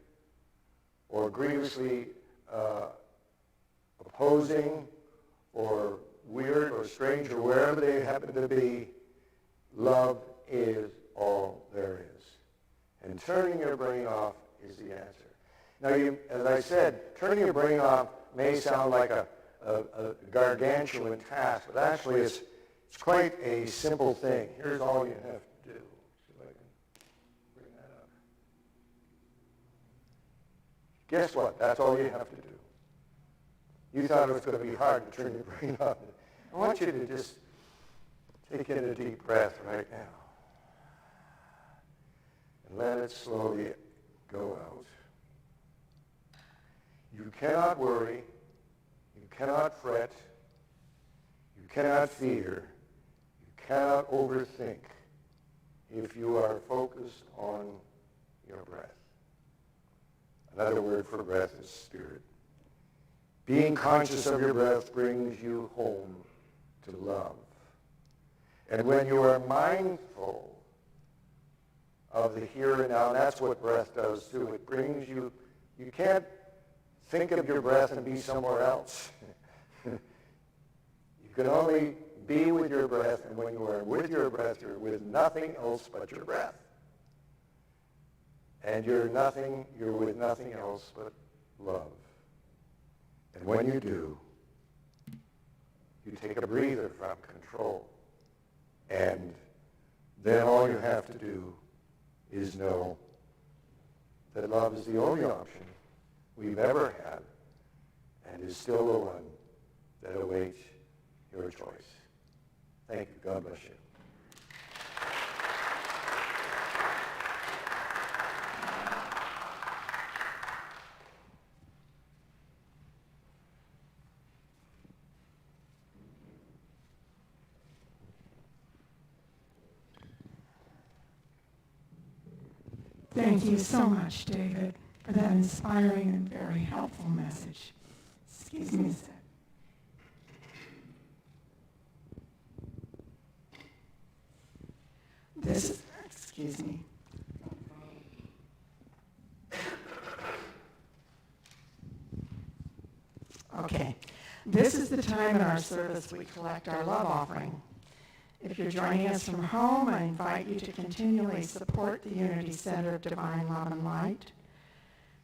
or grievously opposing or weird or strange or wherever they happen to be. Love is all there is. And turning your brain off is the answer. Now, as I said, turning your brain off may sound like a gargantuan task, but actually it's quite a simple thing. Here's all you have to do. See if I can bring that up. Guess what? That's all you have to do. You thought it was going to be hard to turn your brain off. I want you to just take in a deep breath right now. And let it slowly go out. You cannot worry. You cannot fret. You cannot fear. You cannot overthink if you are focused on your breath. Another word for breath is spirit. Being conscious of your breath brings you home to love. And when you are mindful of the here and now, and that's what breath does too, it brings you, you can't think of your breath and be somewhere else. You can only be with your breath, and when you are with your breath, you're with nothing else but your breath. And you're with nothing else but love. And when you do, you take a breather from control. And then all you have to do is know that love is the only option we've ever had and is still the one that awaits your choice. Thank you. God bless you. Thank you so much, David, for that inspiring and very helpful message. Excuse me a sec. Excuse me. Okay. This is the time in our service we collect our love offering. If you're joining us from home, I invite you to continually support the Unity Center of Divine Love and Light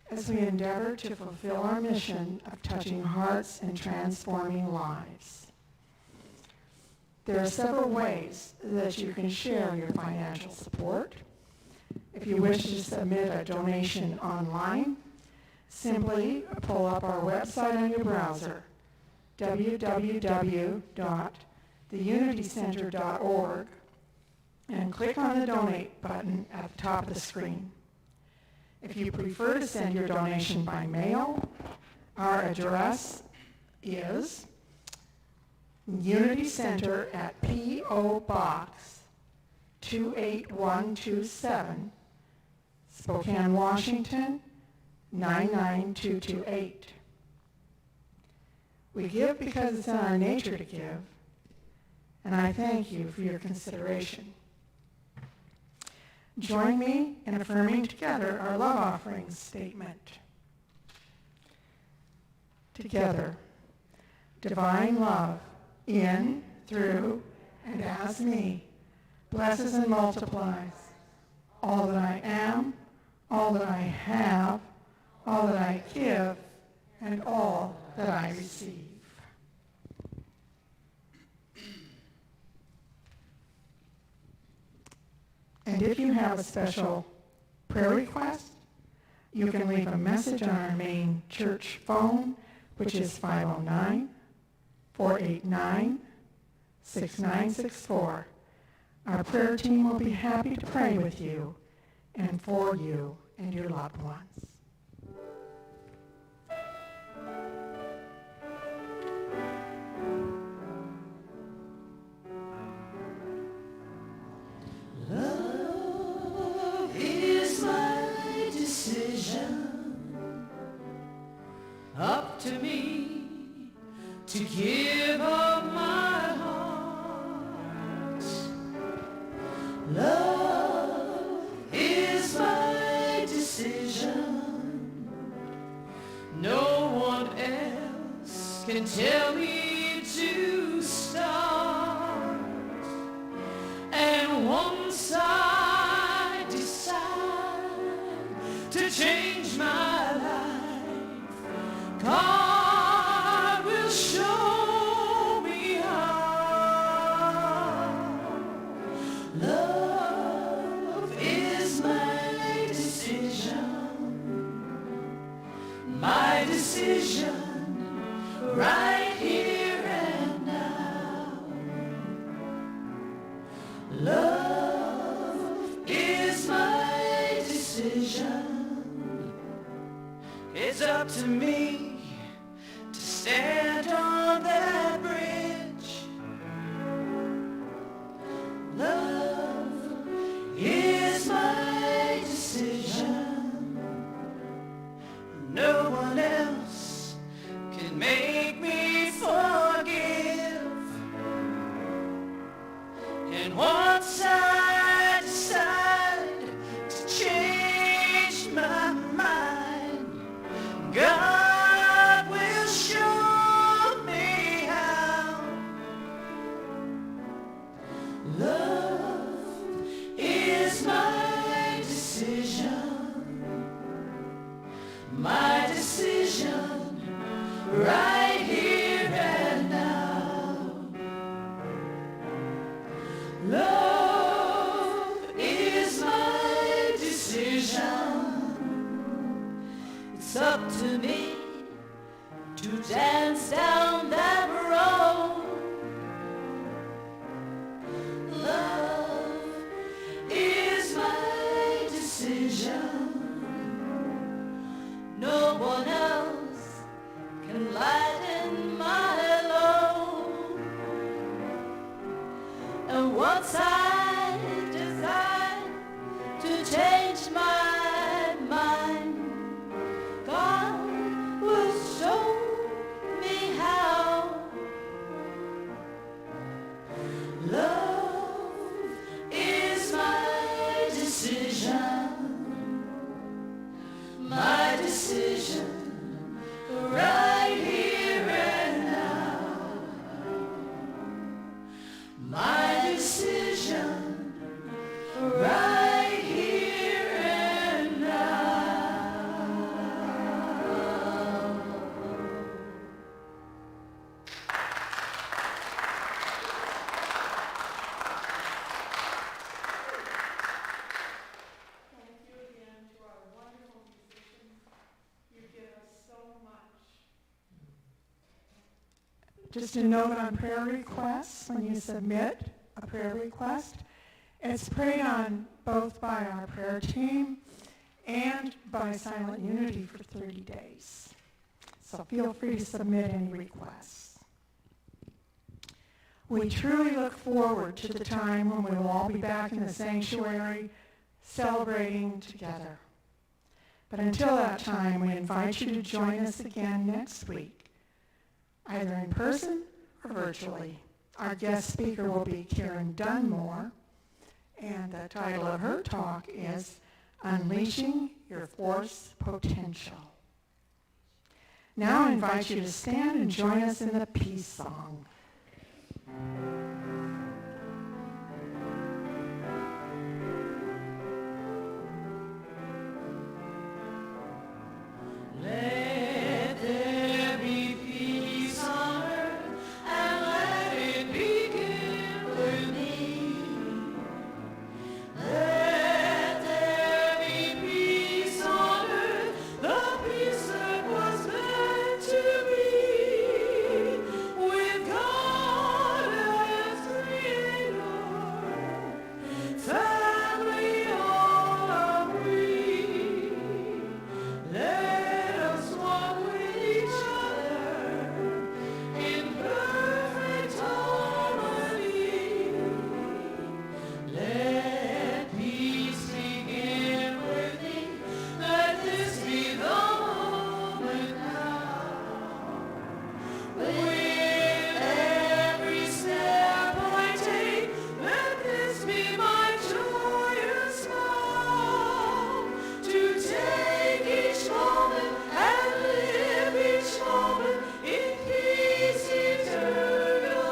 as we endeavor to fulfill our mission of touching hearts and transforming lives. There are several ways that you can share your financial support. If you wish to submit a donation online, simply pull up our website on your browser, www.theunitycenter.org, and click on the Donate button at the top of the screen. If you prefer to send your donation by mail, our address is Unity Center at P.O. Box 28127, Spokane, Washington 99228. We give because it's in our nature to give, and I thank you for your consideration. Join me in affirming together our love offering statement. Together, divine love in, through, and as me blesses and multiplies all that I am, all that I have, all that I give, and all that I receive. And if you have a special prayer request, you can leave a message on our main church phone, which is 509-489-6964. Our prayer team will be happy to pray with you and for you and your loved ones. Love is my decision, up to me to give up my heart. Love is my decision, no one else can tell me to start. And once I decide to change my life, God will show me how. Love is my decision, right here and now. Love is my decision. It's up to me to stand on that bridge. Love is my decision. No one else can make me forgive. And once I decide to change my mind, God will show me how. Love is my decision. Love is my decision. It's up to me to dance down that road. Love is my decision. No one else can lighten my load. And once I decide to change my mind, God will show me how. Love is my decision. My decision. Right here and now. My decision. Right here and now. Thank you again to our wonderful musicians. You give us so much. Just a note on prayer requests. When you submit a prayer request, it's prayed on both by our prayer team and by Silent Unity for 30 days. So feel free to submit any requests. We truly look forward to the time when we will all be back in the sanctuary celebrating together. But until that time, we invite you to join us again next week, either in person or virtually. Our guest speaker will be Karen Dunmore, and the title of her talk is Unleashing Your Force Potential. Now I invite you to stand and join us in the peace song. Let there be peace on earth, and let it begin with me. Let there be peace on earth, the peace that was meant to be, with God as Creator, family all agree. Let us walk with each other in perfect harmony. Let peace begin with me. Let this be the moment now. With every step I take, let this be my joyous vow. To take each moment and live each moment in peace eternally.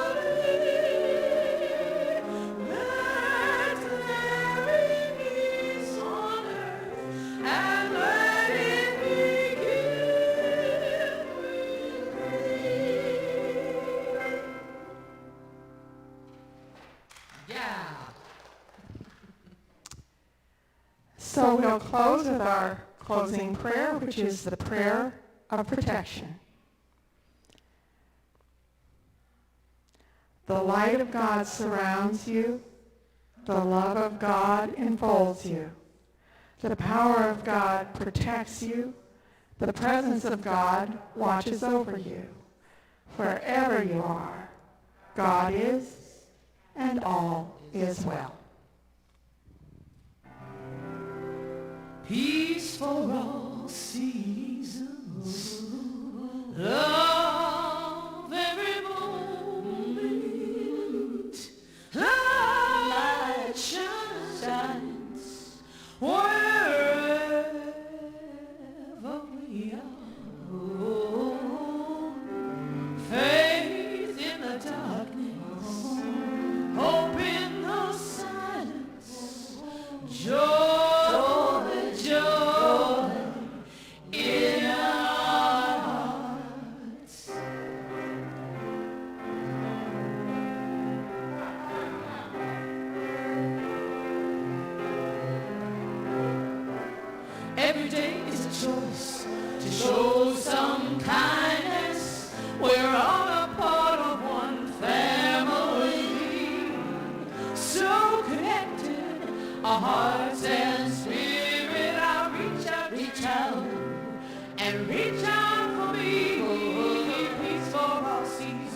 Let there be peace on earth, and let it begin with me. Yeah. So we'll close with our closing prayer, which is the prayer of protection. The light of God surrounds you. The love of God enfolds you. The power of God protects you. The presence of God watches over you. Wherever you are, God is, and all is well. Peace for all seasons, love every moment, light shines wherever we are. Oh, faith in the darkness, hope in the silence, joy, joy in our hearts. Every day is a choice to show some kindness. We're all a part of one family, so connected, our hearts